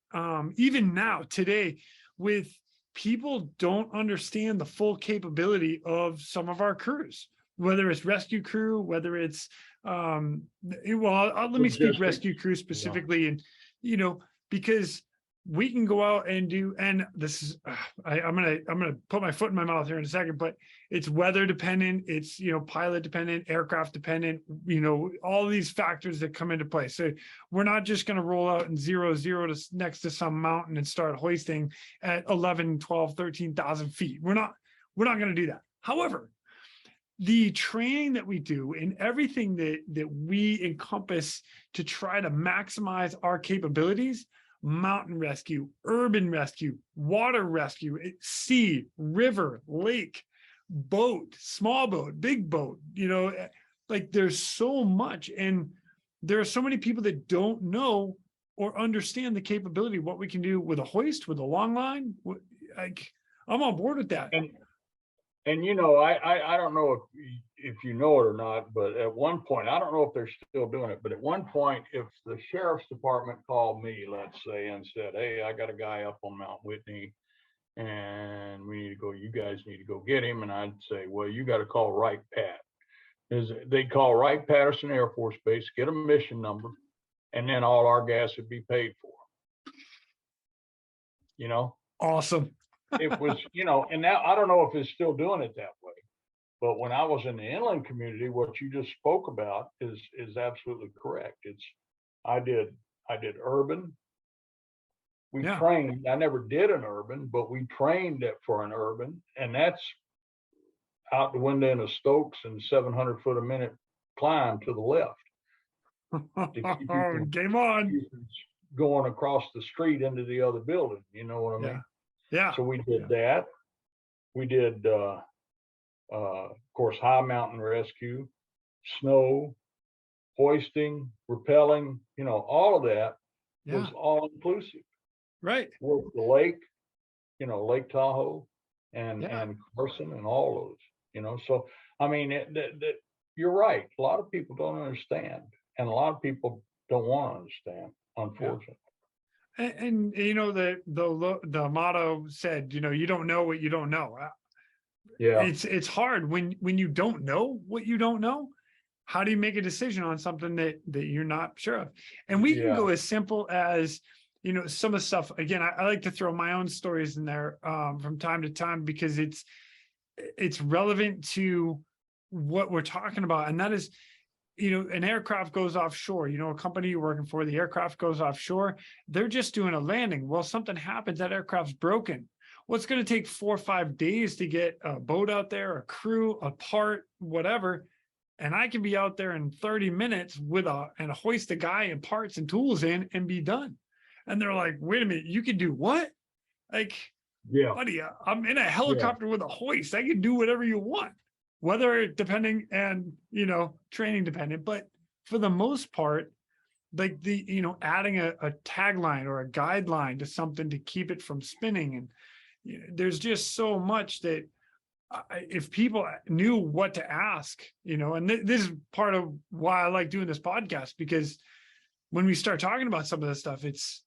even now today, with people don't understand the full capability of some of our crews, whether it's rescue crew, whether it's, let me speak rescue crew specifically. And, you know, because we can go out and do, and this is, I'm going to put my foot in my mouth here in a second, but it's weather dependent. It's, you know, pilot dependent, aircraft dependent, you know, all these factors that come into play. So we're not just going to roll out in 0, 0 to next to some mountain and start hoisting at 11, 12, 13,000 feet. We're not going to do that. However, the training that we do and everything that we encompass to try to maximize our capabilities, mountain rescue, urban rescue, water rescue, sea, river, lake, boat, small boat, big boat, you know, like there's so much. And there are so many people that don't know or understand the capability of what we can do with a hoist, with a long line. Like, I'm on board with that. And you know, I don't know if you know it or not, but at one point, I don't know if they're still doing it, but at one point, if the sheriff's department called me, let's say, and said, hey, I got a guy up on Mount Whitney and we need to go, you guys need to go get him. And I'd say, well, you got to call Wright Pat. They'd call Wright Patterson Air Force Base, get a mission number, and then all our gas would be paid for. You know? Awesome. It was, you know, and now I don't know if it's still doing it that way, but when I was in the inland community, what you just spoke about is absolutely correct. I did urban. We trained. I never did an urban, but we trained it for an urban, and that's out the window in a Stokes and 700 foot a minute climb to the left. Game on. Going across the street into the other building. You know what I mean? Yeah. So we did that. We did, of course, high mountain rescue, snow, hoisting, rappelling, you know, all of that was all inclusive. Right. Worked the lake, you know, Lake Tahoe and Carson and all those, you know. So, I mean, you're right. A lot of people don't understand, and a lot of people don't want to understand, unfortunately. And you know, the motto said, you know, you don't know what you don't know. It's hard when you don't know what you don't know. How do you make a decision on something that you're not sure of? And we can go as simple as, you know, some of the stuff. Again, I like to throw my own stories in there from time to time because it's relevant to what we're talking about. And that is, an aircraft goes offshore, a company you're working for, the aircraft goes offshore, they're just doing a landing. Well, something happens, that aircraft's broken. Well, it's going to take 4 or 5 days to get a boat out there, a crew, a part, whatever. And I can be out there in 30 minutes and hoist a guy and parts and tools in and be done. And they're like, wait a minute, you can do what? Like, Yeah. buddy, I'm in a helicopter with a hoist. I can do whatever you want, weather depending and, training dependent. But for the most part, like adding a tagline or a guideline to something to keep it from spinning. And there's just so much that if people knew what to ask, and this is part of why I like doing this podcast, because when we start talking about some of this stuff, it's,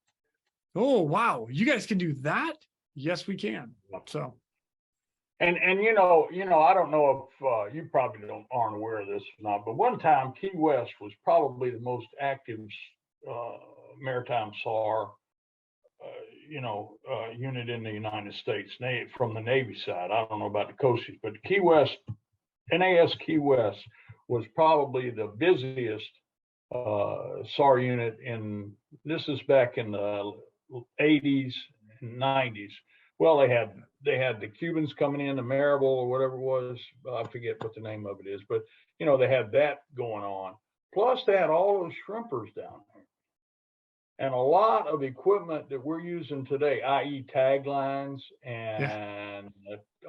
oh, wow, you guys can do that. Yes, we can. So. And I don't know if you probably aren't aware of this or not, but one time Key West was probably the most active maritime SAR unit in the United States from the Navy side. I don't know about the coasties, but Key West, NAS Key West was probably the busiest SAR unit this is back in the 80s and 90s. Well, they had the Cubans coming in, the Maribel or whatever it was. I forget what the name of it is, but they had that going on. Plus, they had all those shrimpers down there, and a lot of equipment that we're using today, i.e., taglines and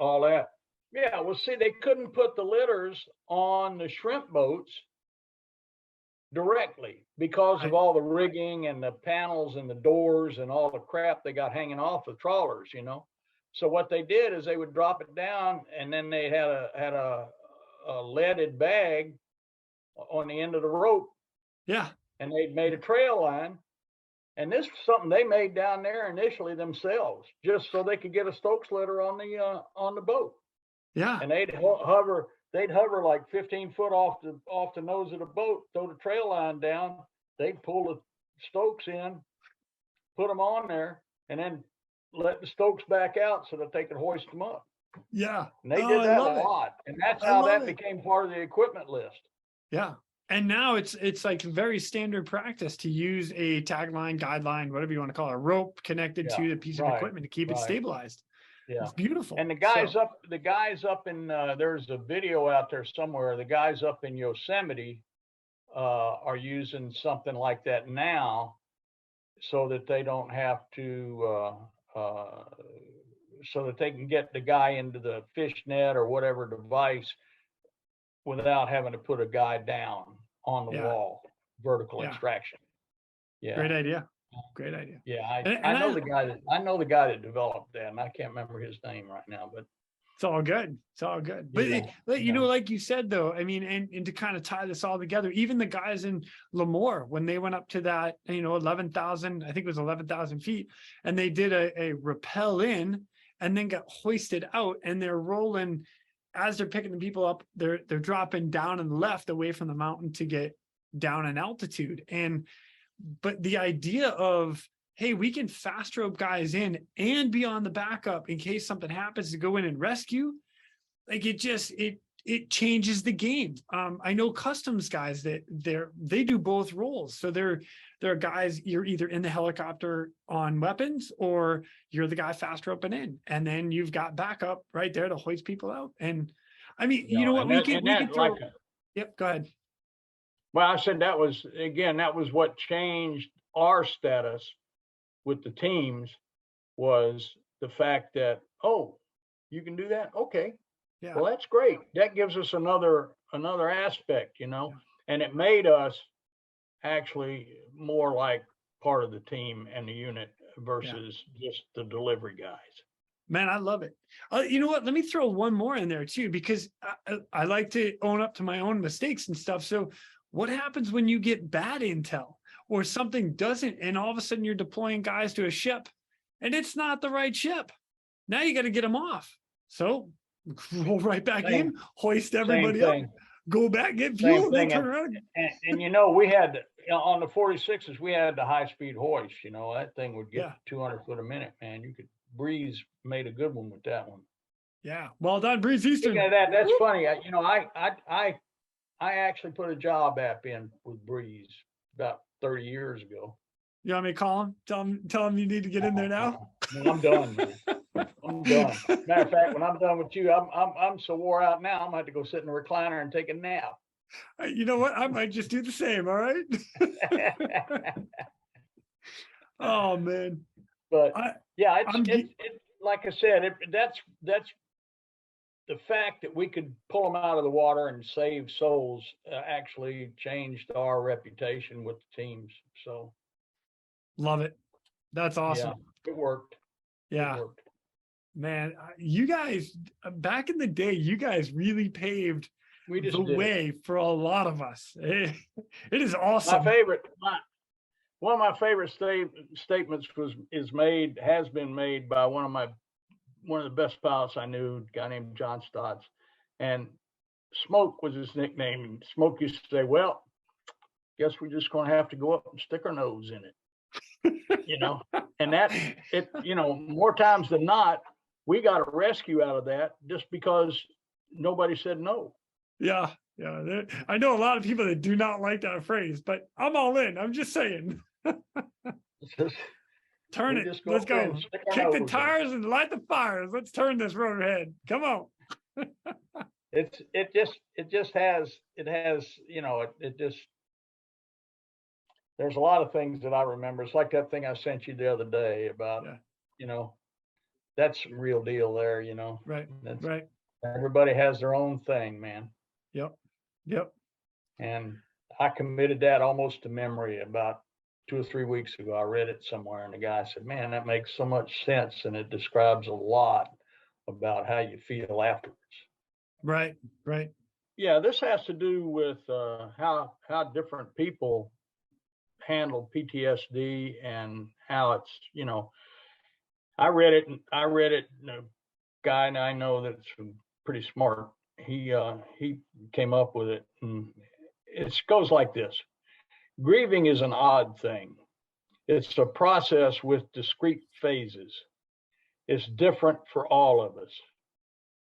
all that. Yeah, well, see, they couldn't put the litters on the shrimp boats directly because of all the rigging and the panels and the doors and all the crap they got hanging off the trawlers, So what they did is they would drop it down, and then they had a leaded bag on the end of the rope. Yeah. And they made a trail line. And this was something they made down there initially themselves, just so they could get a Stokes letter on the boat. Yeah. And they'd hover like 15 foot off the nose of the boat, throw the trail line down. They'd pull the Stokes in, put them on there, and then let the Stokes back out so that they could hoist them up. Yeah. And they did that a lot. And that's how that became part of the equipment list. Yeah. And now it's like very standard practice to use a tagline, guideline, whatever you want to call it, a rope connected to the piece of equipment to keep it stabilized. Yeah. It's beautiful. And the guys up in there's a video out there somewhere. The guys up in Yosemite are using something like that now, so that they don't have to so that they can get the guy into the fish net or whatever device without having to put a guy down on the wall, vertical extraction. Yeah. Great idea. Yeah. I know the guy that developed that, and I can't remember his name right now, but it's all good. But like you said, though, I mean, and to kind of tie this all together, even the guys in Lemoore, when they went up to that, 11,000, I think it was 11,000 feet, and they did a rappel in and then got hoisted out, and they're rolling as they're picking the people up, they're dropping down and left away from the mountain to get down in altitude. But the idea of, hey, we can fast rope guys in and be on the backup in case something happens to go in and rescue, like it changes the game. I know customs guys that they do both roles. So they're guys, you're either in the helicopter on weapons or you're the guy fast roping in, and then you've got backup right there to hoist people out. And I mean, you know what, we can throw. Yep, go ahead. Well, I said that was what changed our status with the teams, was the fact that, oh, you can do that? Okay. Yeah. Well, that's great. That gives us another aspect, and it made us actually more like part of the team and the unit versus just the delivery guys. Man, I love it. You know what? Let me throw one more in there too, because I like to own up to my own mistakes and stuff. So what happens when you get bad intel or something doesn't, and all of a sudden you're deploying guys to a ship and it's not the right ship? Now you got to get them off. So roll right back in, hoist everybody up, go back, get fuel, then turn around. And we had, on the 46s, we had the high-speed hoist. That thing would get 200 foot a minute, man. You could, Breeze made a good one with that one. Yeah, well done, Breeze Eastern. Speaking of that, that's funny. I actually put a job app in with Breeze about 30 years ago. You want me to call him? Tell him you need to get in there now. I'm done, man. I'm done. Matter of fact, when I'm done with you, I'm so wore out now. I'm gonna have to go sit in the recliner and take a nap. You know what? I might just do the same. All right. Oh man. But yeah, it's like I said, that's the fact that we could pull them out of the water and save souls actually changed our reputation with the teams. So love it. That's awesome. Yeah, it worked. Yeah. It worked. Man, you guys, back in the day, you guys really paved the way for a lot of us. It is awesome. One of my favorite statements has been made by one of the best pilots I knew, a guy named John Stotts, and Smoke was his nickname. And Smoke used to say, "Well, guess we're just going to have to go up and stick our nose in it," you know. And more times than not, we got a rescue out of that just because nobody said no. Yeah. I know a lot of people that do not like that phrase, but I'm all in. I'm just saying. Turn it. Let's go. Kick the tires and light the fires. Let's turn this road ahead. Come on. It just has, there's a lot of things that I remember. It's like that thing I sent you the other day about, that's some real deal there, Right. Right. Everybody has their own thing, man. Yep. And I committed that almost to memory about 2 or 3 weeks ago. I read it somewhere, and the guy said, "Man, that makes so much sense, and it describes a lot about how you feel afterwards." Right. Yeah, this has to do with how different people handle PTSD and how it's, I read it, and a guy I know that's pretty smart, he came up with it, and it goes like this. Grieving is an odd thing. It's a process with discrete phases. It's different for all of us.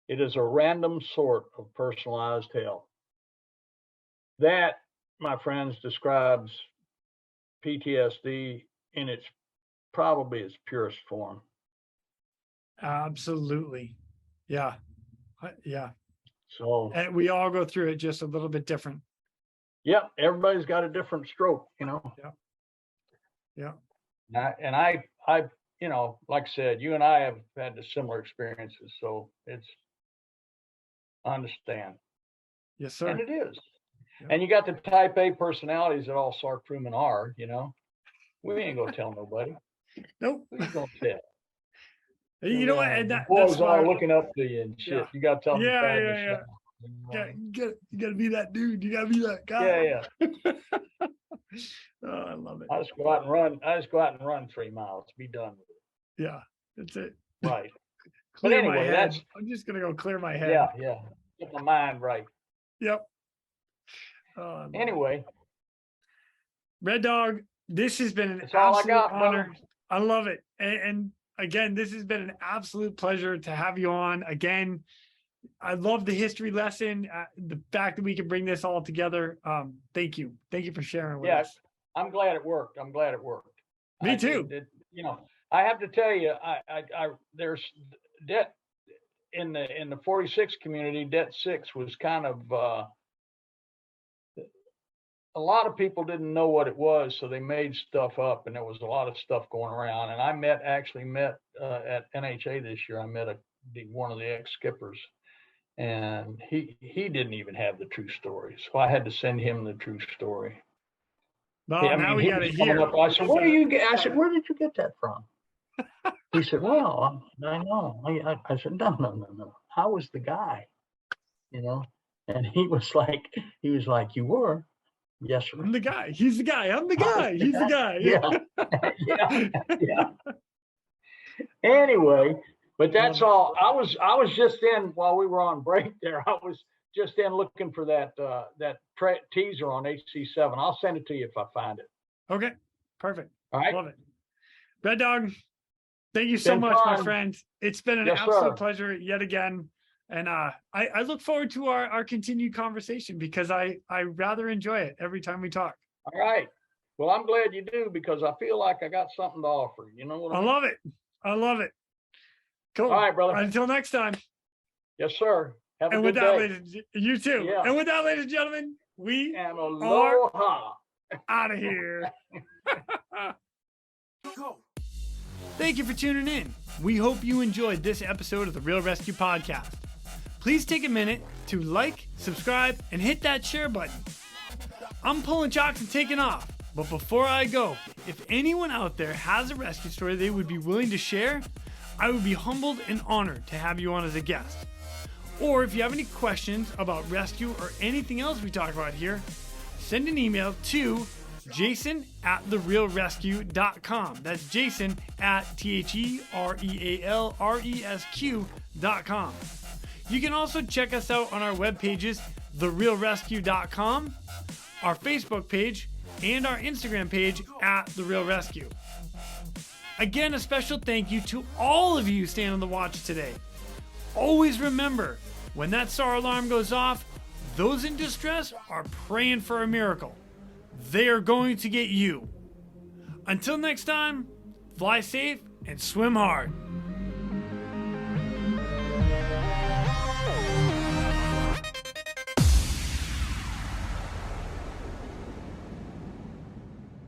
It is a random sort of personalized hell. That, my friends, describes PTSD in probably its purest form. Absolutely. Yeah. So, and we all go through it just a little bit different. Yeah, everybody's got a different stroke, Yeah. And I, like I said, you and I have had the similar experiences, so I understand. Yes, sir. And it is. Yep. And you got the type A personalities that all SAR crewmen are, We ain't gonna tell nobody. Nope. Who's gonna tell? You know what? And the boys all looking up to you and shit. Yeah. You gotta tell them. Yeah. You gotta be that dude. You gotta be that guy. Yeah. Oh, I love it. I just go out and run 3 miles. Be done with it. Yeah, that's it. Right. But anyway, I'm just gonna go clear my head. Yeah. Get my mind right. Yep. Anyway, Red Dogg, this has been an absolute honor. Bro. I love it. And again, this has been an absolute pleasure to have you on. Again, I love the history lesson, the fact that we can bring this all together. Thank you for sharing with us. I'm glad it worked. Me too. I have to tell you, there's Det in the 46 community. Det 6 was kind of a lot of people didn't know what it was, so they made stuff up, and there was a lot of stuff going around. And I actually met at NHA this year. I met one of the ex-skippers, and he didn't even have the true story, so I had to send him the true story. Well, now we got to hear. I said, "Where did you get that from?" He said, "Well, I know." I said, "No. I was the guy, And he was like, "You were." Yes, sir. I'm the guy. He's the guy. I'm the guy. He's the guy. Yeah. Anyway, but that's all. I was just in while we were on break there. I was just in looking for that teaser on HC7. I'll send it to you if I find it. Okay, perfect. All right, love it. Red Dogg, thank you so much, my friend. It's been an absolute pleasure yet again. And I look forward to our continued conversation because I rather enjoy it every time we talk. All right. Well, I'm glad you do because I feel like I got something to offer. You know what I mean? love it. I love it. Cool. All right, brother. Until next time. Yes, sir. Have a And good with that, day. ladies, you too. Yeah. And with that, ladies and gentlemen, we And are aloha. out of here. Thank you for tuning in. We hope you enjoyed this episode of the Real ResQ podcast. Please take a minute to like, subscribe, and hit that share button. I'm pulling chocks and taking off. But before I go, if anyone out there has a rescue story they would be willing to share, I would be humbled and honored to have you on as a guest. Or if you have any questions about rescue or anything else we talk about here, send an email to jason@therealresq.com. That's Jason at TheRealResQ.com. You can also check us out on our web pages, therealresq.com, our Facebook page, and our Instagram page @TheRealResQ. Again, a special thank you to all of you staying on the watch today. Always remember, when that SAR alarm goes off, those in distress are praying for a miracle. They are going to get you. Until next time, fly safe and swim hard.